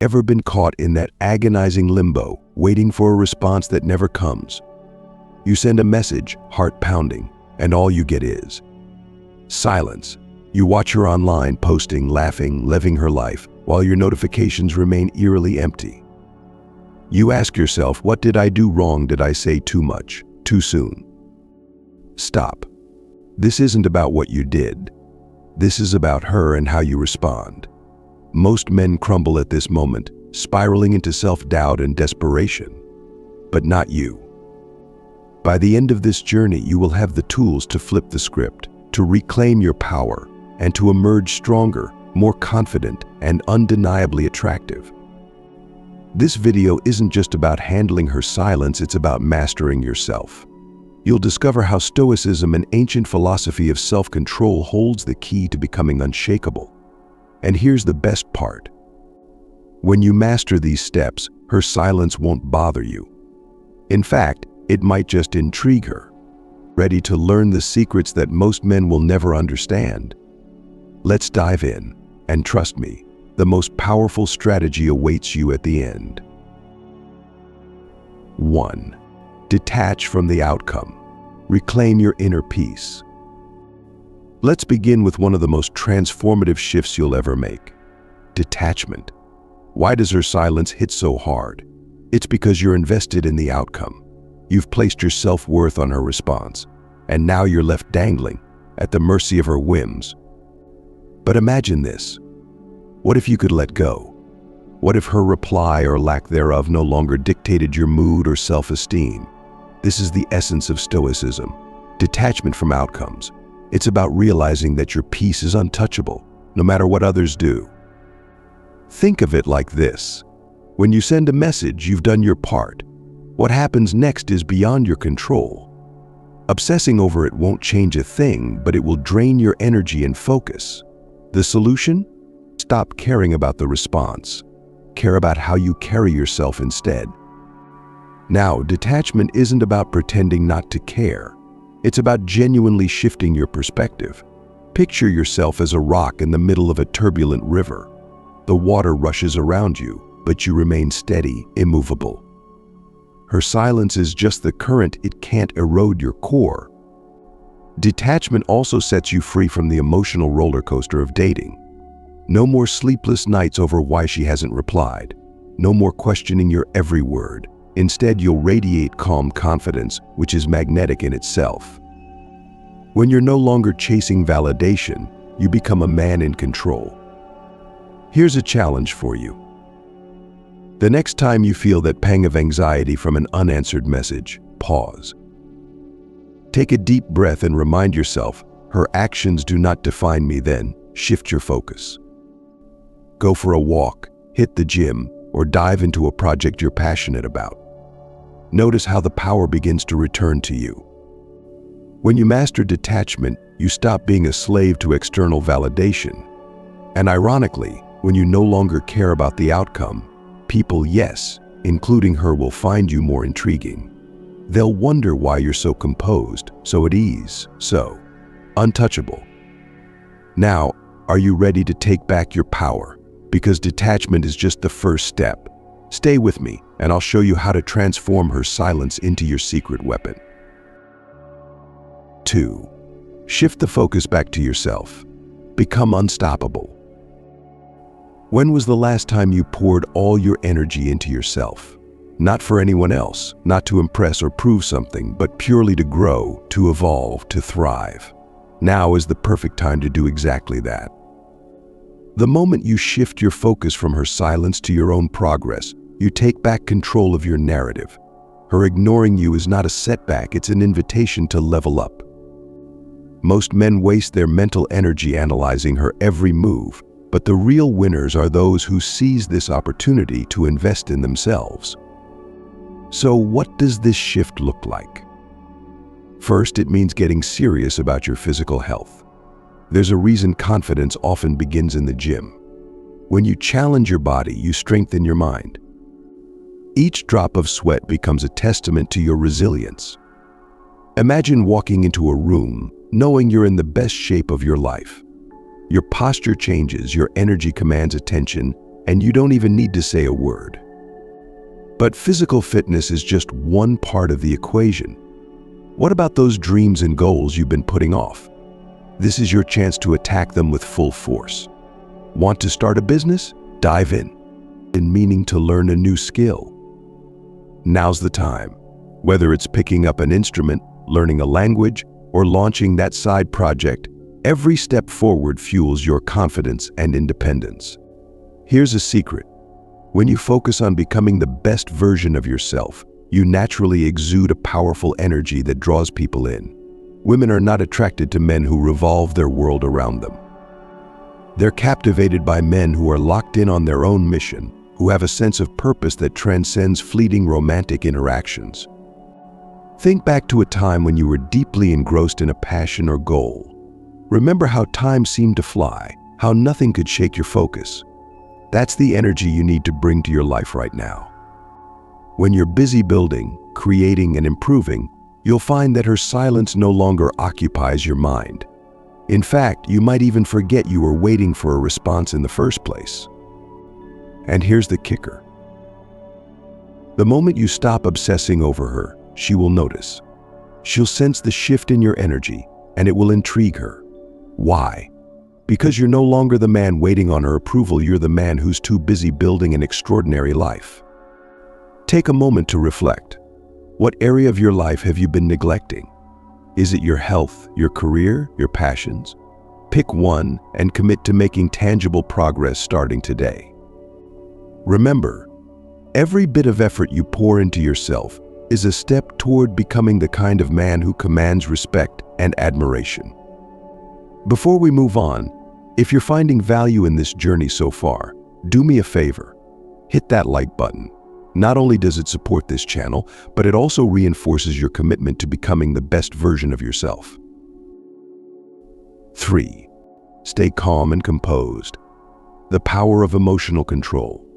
Ever been caught in that agonizing limbo, waiting for a response that never comes? You send a message, heart pounding, and all you get is silence. You watch her online, posting, laughing, living her life, while your notifications remain eerily empty. You ask yourself, what did I do wrong? Did I say too much, too soon? Stop. This isn't about what you did. This is about her and how you respond. Most men crumble at this moment, spiraling into self-doubt and desperation. But not you. By the end of this journey, you will have the tools to flip the script, to reclaim your power, and to emerge stronger, more confident, and undeniably attractive. This video isn't just about handling her silence, it's about mastering yourself. You'll discover how Stoicism, an ancient philosophy of self-control, holds the key to becoming unshakable. And here's the best part. When you master these steps, her silence won't bother you. In fact, it might just intrigue her, ready to learn the secrets that most men will never understand. Let's dive in, and trust me, the most powerful strategy awaits you at the end. 1. Detach from the outcome. Reclaim your inner peace. Let's begin with one of the most transformative shifts you'll ever make. Detachment. Why does her silence hit so hard? It's because you're invested in the outcome. You've placed your self-worth on her response, and now you're left dangling at the mercy of her whims. But imagine this. What if you could let go? What if her reply or lack thereof no longer dictated your mood or self-esteem? This is the essence of Stoicism. Detachment from outcomes. It's about realizing that your peace is untouchable, no matter what others do. Think of it like this. When you send a message, you've done your part. What happens next is beyond your control. Obsessing over it won't change a thing, but it will drain your energy and focus. The solution? Stop caring about the response. Care about how you carry yourself instead. Now, detachment isn't about pretending not to care. It's about genuinely shifting your perspective. Picture yourself as a rock in the middle of a turbulent river. The water rushes around you, but you remain steady, immovable. Her silence is just the current, it can't erode your core. Detachment also sets you free from the emotional roller coaster of dating. No more sleepless nights over why she hasn't replied. No more questioning your every word. Instead, you'll radiate calm confidence, which is magnetic in itself. When you're no longer chasing validation, you become a man in control. Here's a challenge for you. The next time you feel that pang of anxiety from an unanswered message, pause. Take a deep breath and remind yourself, her actions do not define me. Then shift your focus. Go for a walk, hit the gym, or dive into a project you're passionate about. Notice how the power begins to return to you. When you master detachment, you stop being a slave to external validation. And ironically, when you no longer care about the outcome, people, yes, including her, will find you more intriguing. They'll wonder why you're so composed, so at ease, so untouchable. Now, are you ready to take back your power? Because detachment is just the first step. Stay with me, and I'll show you how to transform her silence into your secret weapon. 2. Shift the focus back to yourself. Become unstoppable. When was the last time you poured all your energy into yourself? Not for anyone else, not to impress or prove something, but purely to grow, to evolve, to thrive. Now is the perfect time to do exactly that. The moment you shift your focus from her silence to your own progress, you take back control of your narrative. Her ignoring you is not a setback, it's an invitation to level up. Most men waste their mental energy analyzing her every move, but the real winners are those who seize this opportunity to invest in themselves. So what does this shift look like? First, it means getting serious about your physical health. There's a reason confidence often begins in the gym. When you challenge your body, you strengthen your mind. Each drop of sweat becomes a testament to your resilience. Imagine walking into a room knowing you're in the best shape of your life. Your posture changes, your energy commands attention, and you don't even need to say a word. But physical fitness is just one part of the equation. What about those dreams and goals you've been putting off? This is your chance to attack them with full force. Want to start a business? Dive in. Meaning to learn a new skill? Now's the time. Whether it's picking up an instrument, learning a language, or launching that side project, every step forward fuels your confidence and independence. Here's a secret. When you focus on becoming the best version of yourself, you naturally exude a powerful energy that draws people in. Women are not attracted to men who revolve their world around them. They're captivated by men who are locked in on their own mission, who have a sense of purpose that transcends fleeting romantic interactions. Think back to a time when you were deeply engrossed in a passion or goal. Remember how time seemed to fly, how nothing could shake your focus. That's the energy you need to bring to your life right now. When you're busy building, creating, and improving, you'll find that her silence no longer occupies your mind. In fact, you might even forget you were waiting for a response in the first place. And here's the kicker. The moment you stop obsessing over her, she will notice. She'll sense the shift in your energy, and it will intrigue her. Why? Because you're no longer the man waiting on her approval, you're the man who's too busy building an extraordinary life. Take a moment to reflect. What area of your life have you been neglecting? Is it your health, your career, your passions? Pick one and commit to making tangible progress starting today. Remember, every bit of effort you pour into yourself is a step toward becoming the kind of man who commands respect and admiration. Before we move on, if you're finding value in this journey so far, do me a favor. Hit that like button. Not only does it support this channel, but it also reinforces your commitment to becoming the best version of yourself. 3. Stay calm and composed. The power of emotional control.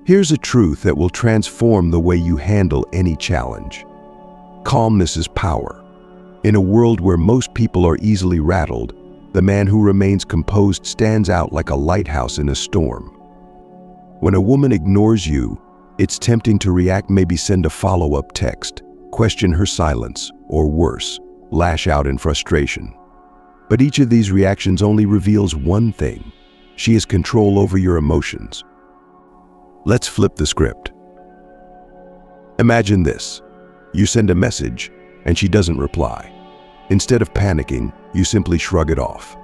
Here's a truth that will transform the way you handle any challenge. Calmness is power. In a world where most people are easily rattled, the man who remains composed stands out like a lighthouse in a storm. When a woman ignores you, it's tempting to react, maybe send a follow-up text, question her silence, or worse, lash out in frustration. But each of these reactions only reveals one thing: she has control over your emotions. Let's flip the script. Imagine this. You send a message, and she doesn't reply. Instead of panicking, you simply shrug it off.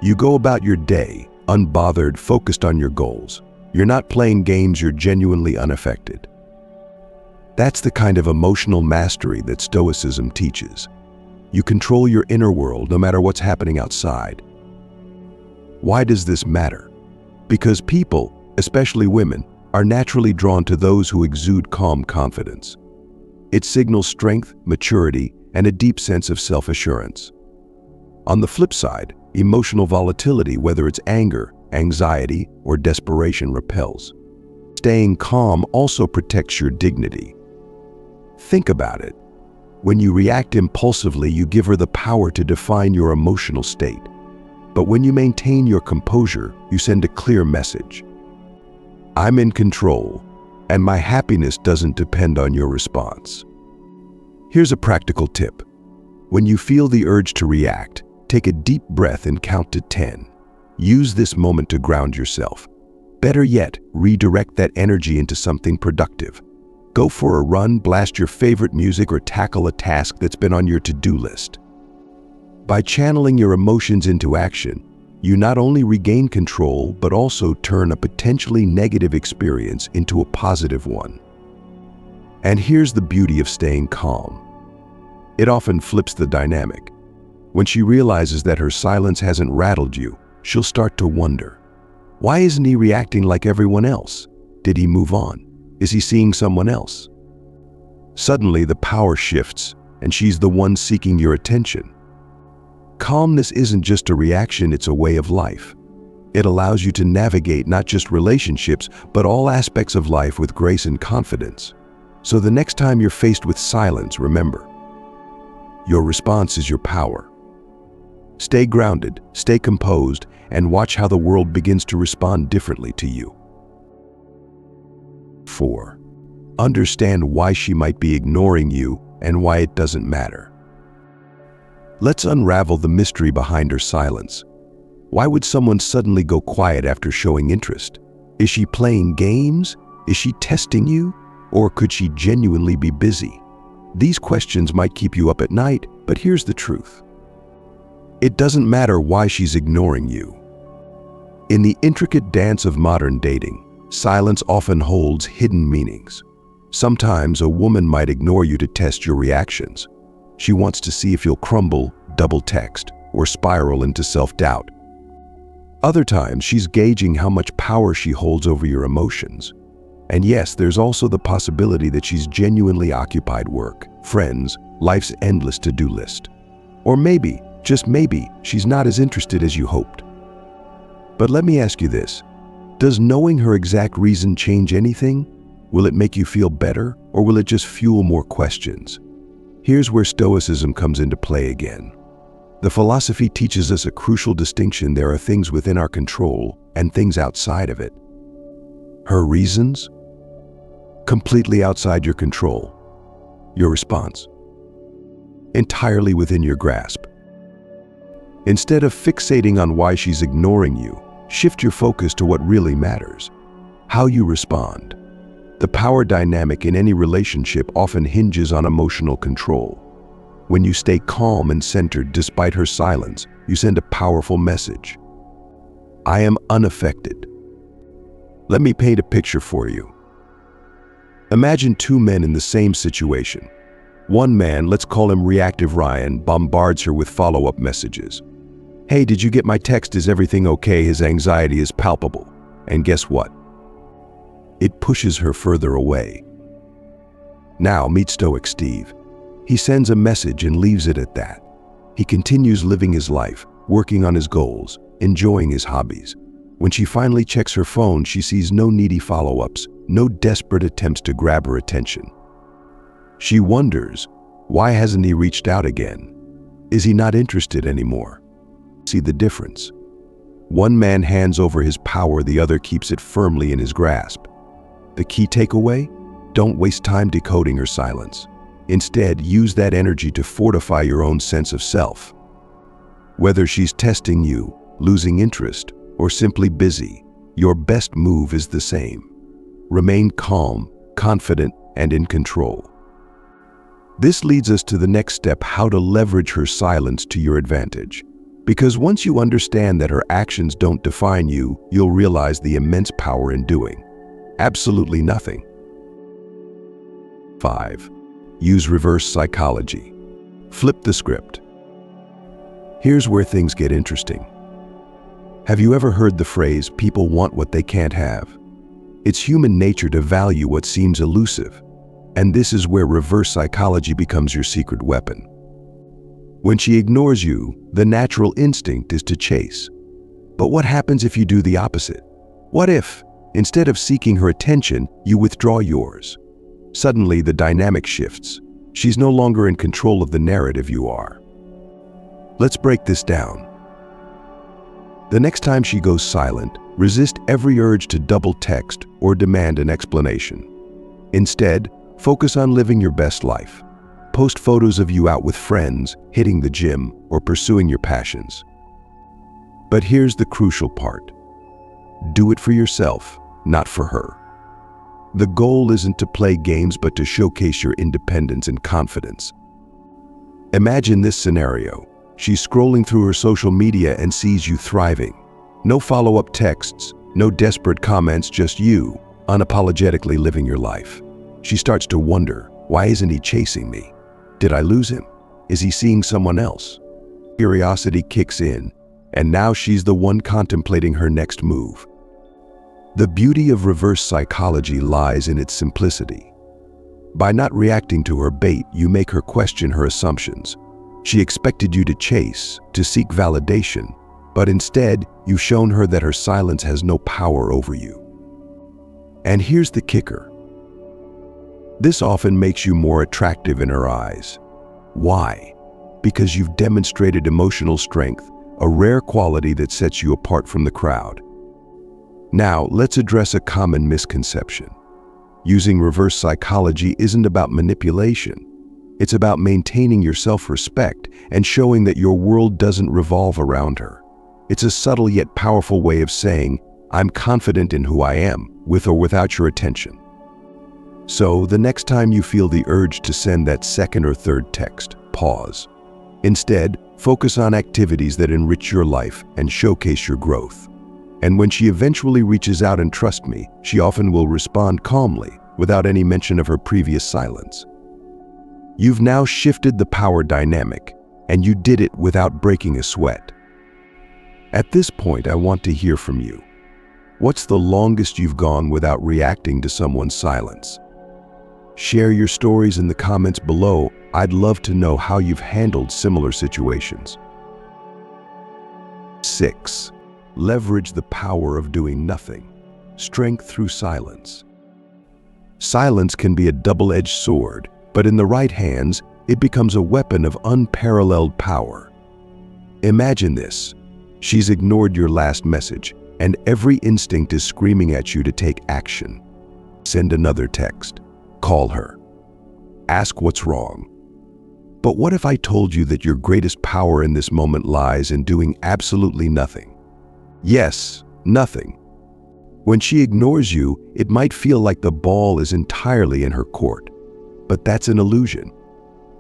You go about your day, unbothered, focused on your goals. You're not playing games, you're genuinely unaffected. That's the kind of emotional mastery that Stoicism teaches. You control your inner world no matter what's happening outside. Why does this matter? Because people, especially women, are naturally drawn to those who exude calm confidence. It signals strength, maturity, and a deep sense of self-assurance. On the flip side, emotional volatility, whether it's anger, anxiety, or desperation, repels. Staying calm also protects your dignity. Think about it. When you react impulsively, you give her the power to define your emotional state. But when you maintain your composure, you send a clear message. I'm in control, and my happiness doesn't depend on your response. Here's a practical tip. When you feel the urge to react, take a deep breath and count to 10. Use this moment to ground yourself. Better yet, redirect that energy into something productive. Go for a run, blast your favorite music, or tackle a task that's been on your to-do list. By channeling your emotions into action, you not only regain control, but also turn a potentially negative experience into a positive one. And here's the beauty of staying calm. It often flips the dynamic. When she realizes that her silence hasn't rattled you, she'll start to wonder, why isn't he reacting like everyone else? Did he move on? Is he seeing someone else? Suddenly, the power shifts, and she's the one seeking your attention. Calmness isn't just a reaction, it's a way of life. It allows you to navigate not just relationships, but all aspects of life with grace and confidence. So the next time you're faced with silence, remember, your response is your power. Stay grounded, stay composed, and watch how the world begins to respond differently to you. 4. Understand why she might be ignoring you and why it doesn't matter. Let's unravel the mystery behind her silence. Why would someone suddenly go quiet after showing interest? Is she playing games? Is she testing you? Or could she genuinely be busy? These questions might keep you up at night, but here's the truth. It doesn't matter why she's ignoring you. In the intricate dance of modern dating, silence often holds hidden meanings. Sometimes a woman might ignore you to test your reactions. She wants to see if you'll crumble, double text, or spiral into self-doubt. Other times, she's gauging how much power she holds over your emotions. And yes, there's also the possibility that she's genuinely occupied work, friends, life's endless to-do list. Or maybe, just maybe, she's not as interested as you hoped. But let me ask you this. Does knowing her exact reason change anything? Will it make you feel better, or will it just fuel more questions? Here's where Stoicism comes into play again. The philosophy teaches us a crucial distinction. There are things within our control and things outside of it. Her reasons? Completely outside your control. Your response? Entirely within your grasp. Instead of fixating on why she's ignoring you, shift your focus to what really matters: how you respond. The power dynamic in any relationship often hinges on emotional control. When you stay calm and centered despite her silence, you send a powerful message. I am unaffected. Let me paint a picture for you. Imagine two men in the same situation. One man, let's call him Reactive Ryan, bombards her with follow-up messages. Hey, did you get my text? Is everything okay? His anxiety is palpable. And guess what? It pushes her further away. Now meet Stoic Steve. He sends a message and leaves it at that. He continues living his life, working on his goals, enjoying his hobbies. When she finally checks her phone, she sees no needy follow-ups, no desperate attempts to grab her attention. She wonders, why hasn't he reached out again? Is he not interested anymore? See the difference? One man hands over his power, the other keeps it firmly in his grasp. The key takeaway? Don't waste time decoding her silence. Instead, use that energy to fortify your own sense of self. Whether she's testing you, losing interest, or simply busy, your best move is the same. Remain calm, confident, and in control. This leads us to the next step: how to leverage her silence to your advantage. Because once you understand that her actions don't define you, you'll realize the immense power in doing absolutely nothing. 5. Use reverse psychology. Flip the script. Here's where things get interesting. Have you ever heard the phrase, people want what they can't have? It's human nature to value what seems elusive, and this is where reverse psychology becomes your secret weapon. When she ignores you, the natural instinct is to chase. But what happens if you do the opposite? What if, instead of seeking her attention, you withdraw yours? Suddenly, the dynamic shifts. She's no longer in control of the narrative, you are. Let's break this down. The next time she goes silent, resist every urge to double text or demand an explanation. Instead, focus on living your best life. Post photos of you out with friends, hitting the gym, or pursuing your passions. But here's the crucial part. Do it for yourself, not for her. The goal isn't to play games, but to showcase your independence and confidence. Imagine this scenario. She's scrolling through her social media and sees you thriving. No follow-up texts, no desperate comments, just you, unapologetically living your life. She starts to wonder, why isn't he chasing me? Did I lose him? Is he seeing someone else? Curiosity kicks in, and now she's the one contemplating her next move. The beauty of reverse psychology lies in its simplicity. By not reacting to her bait, you make her question her assumptions. She expected you to chase, to seek validation, but instead, you've shown her that her silence has no power over you. And here's the kicker. This often makes you more attractive in her eyes. Why? because you've demonstrated emotional strength, a rare quality that sets you apart from the crowd. Now, let's address a common misconception. Using reverse psychology isn't about manipulation. It's about maintaining your self-respect and showing that your world doesn't revolve around her. It's a subtle yet powerful way of saying, I'm confident in who I am, with or without your attention. So, the next time you feel the urge to send that second or third text, pause. Instead, focus on activities that enrich your life and showcase your growth. And when she eventually reaches out, and trust me, she often will respond calmly, without any mention of her previous silence. You've now shifted the power dynamic, and you did it without breaking a sweat. At this point, I want to hear from you. What's the longest you've gone without reacting to someone's silence? Share your stories in the comments below. I'd love to know how you've handled similar situations. 6. Leverage the power of doing nothing. Strength through silence. Silence can be a double-edged sword, but in the right hands, it becomes a weapon of unparalleled power. Imagine this. She's ignored your last message, and every instinct is screaming at you to take action. Send another text. Call her. Ask what's wrong. But what if I told you that your greatest power in this moment lies in doing absolutely nothing? Yes, nothing. When she ignores you, it might feel like the ball is entirely in her court. But that's an illusion.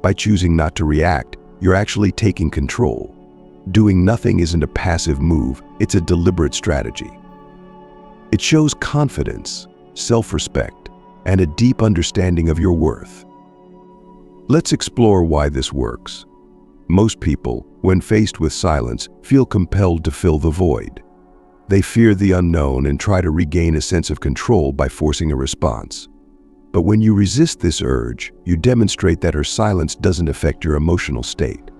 By choosing not to react, you're actually taking control. Doing nothing isn't a passive move, it's a deliberate strategy. It shows confidence, self-respect, and a deep understanding of your worth. Let's explore why this works. Most people, when faced with silence, feel compelled to fill the void. They fear the unknown and try to regain a sense of control by forcing a response. But when you resist this urge, you demonstrate that her silence doesn't affect your emotional state.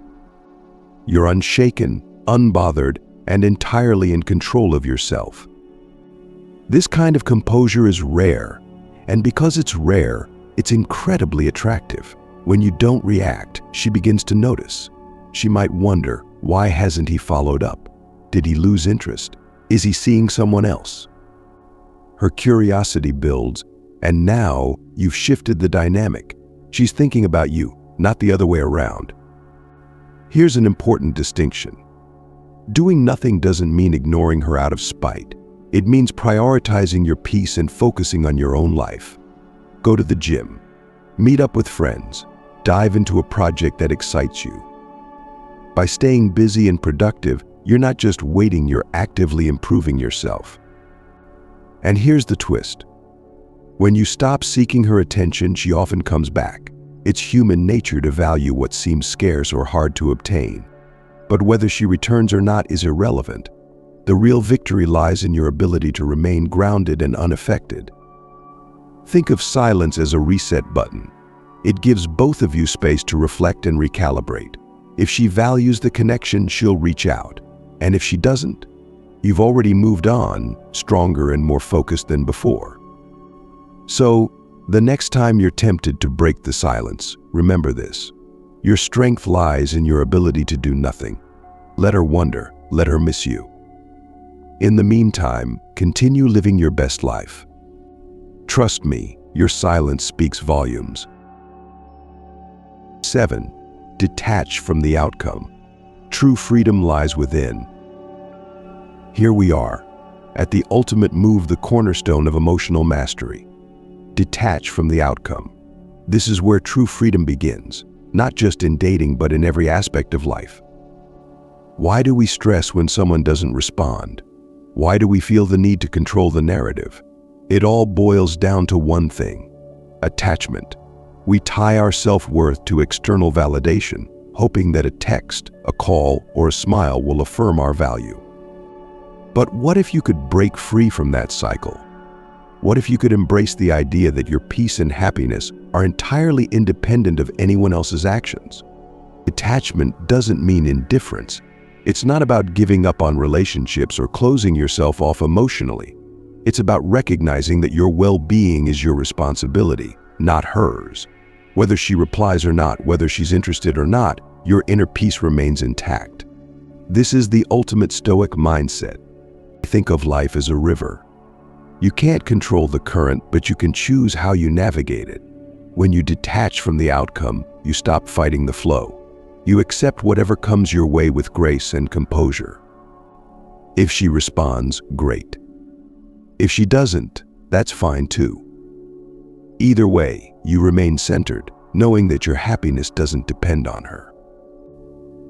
You're unshaken, unbothered, and entirely in control of yourself. This kind of composure is rare, and because it's rare, it's incredibly attractive. When you don't react, she begins to notice. She might wonder, why hasn't he followed up? Did he lose interest? Is he seeing someone else? Her curiosity builds, and now you've shifted the dynamic. She's thinking about you, not the other way around. Here's an important distinction. Doing nothing doesn't mean ignoring her out of spite. It means prioritizing your peace and focusing on your own life. Go to the gym, meet up with friends, dive into a project that excites you. By staying busy and productive, you're not just waiting, you're actively improving yourself. And here's the twist. When you stop seeking her attention, she often comes back. It's human nature to value what seems scarce or hard to obtain. But whether she returns or not is irrelevant. The real victory lies in your ability to remain grounded and unaffected. Think of silence as a reset button. It gives both of you space to reflect and recalibrate. If she values the connection, she'll reach out. And if she doesn't, you've already moved on, stronger and more focused than before. So, the next time you're tempted to break the silence, remember this. Your strength lies in your ability to do nothing. Let her wonder, let her miss you. In the meantime, continue living your best life. Trust me, your silence speaks volumes. 7. Detach from the outcome. True freedom lies within. Here we are, at the ultimate move, the cornerstone of emotional mastery. Detach from the outcome. This is where true freedom begins, not just in dating but in every aspect of life. Why do we stress when someone doesn't respond? Why do we feel the need to control the narrative? It all boils down to one thing: attachment. We tie our self-worth to external validation, hoping that a text, a call, or a smile will affirm our value. But what if you could break free from that cycle? What if you could embrace the idea that your peace and happiness are entirely independent of anyone else's actions? Detachment doesn't mean indifference. It's not about giving up on relationships or closing yourself off emotionally. It's about recognizing that your well-being is your responsibility, not hers. Whether she replies or not, whether she's interested or not, your inner peace remains intact. This is the ultimate Stoic mindset. Think of life as a river. You can't control the current, but you can choose how you navigate it. When you detach from the outcome, you stop fighting the flow. You accept whatever comes your way with grace and composure. If she responds, great. If she doesn't, that's fine too. Either way, you remain centered, knowing that your happiness doesn't depend on her.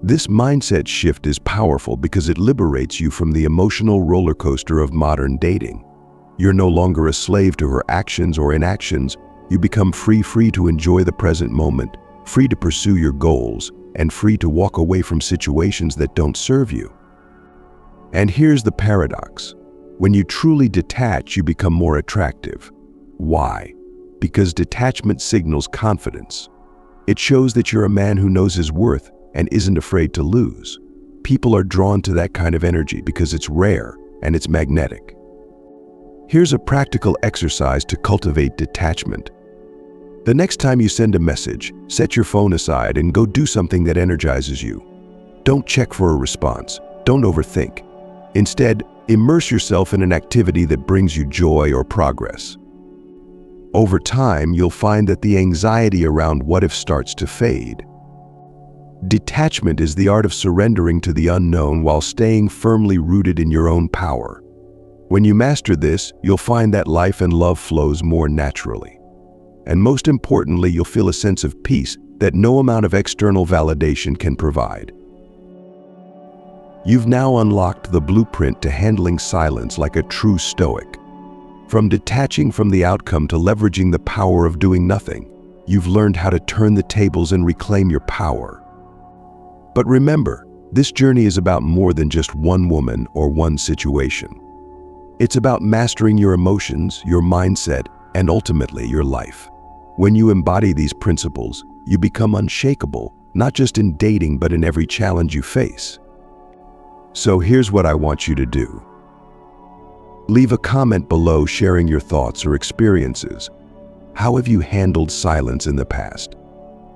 This mindset shift is powerful because it liberates you from the emotional roller coaster of modern dating. You're no longer a slave to her actions or inactions. You become free to enjoy the present moment, free to pursue your goals, and free to walk away from situations that don't serve you. And here's the paradox. When you truly detach, you become more attractive. Why? Because detachment signals confidence. It shows that you're a man who knows his worth and isn't afraid to lose. People are drawn to that kind of energy because it's rare and it's magnetic. Here's a practical exercise to cultivate detachment. The next time you send a message, set your phone aside and go do something that energizes you. Don't check for a response. Don't overthink. Instead, immerse yourself in an activity that brings you joy or progress. Over time, you'll find that the anxiety around what if starts to fade. Detachment is the art of surrendering to the unknown while staying firmly rooted in your own power. When you master this, you'll find that life and love flows more naturally. And most importantly, you'll feel a sense of peace that no amount of external validation can provide. You've now unlocked the blueprint to handling silence like a true Stoic. From detaching from the outcome to leveraging the power of doing nothing, you've learned how to turn the tables and reclaim your power. But remember, this journey is about more than just one woman or one situation. It's about mastering your emotions, your mindset, and ultimately your life. When you embody these principles, you become unshakable, not just in dating but in every challenge you face. So here's what I want you to do. Leave a comment below sharing your thoughts or experiences. How have you handled silence in the past?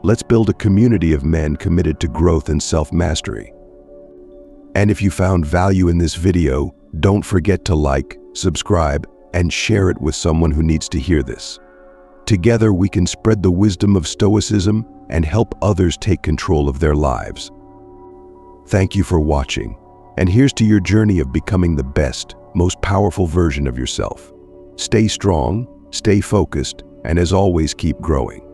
Let's build a community of men committed to growth and self-mastery. And if you found value in this video, don't forget to like, subscribe, and share it with someone who needs to hear this. Together we can spread the wisdom of Stoicism and help others take control of their lives. Thank you for watching, and here's to your journey of becoming the best, most powerful version of yourself. Stay strong, stay focused, and as always, keep growing.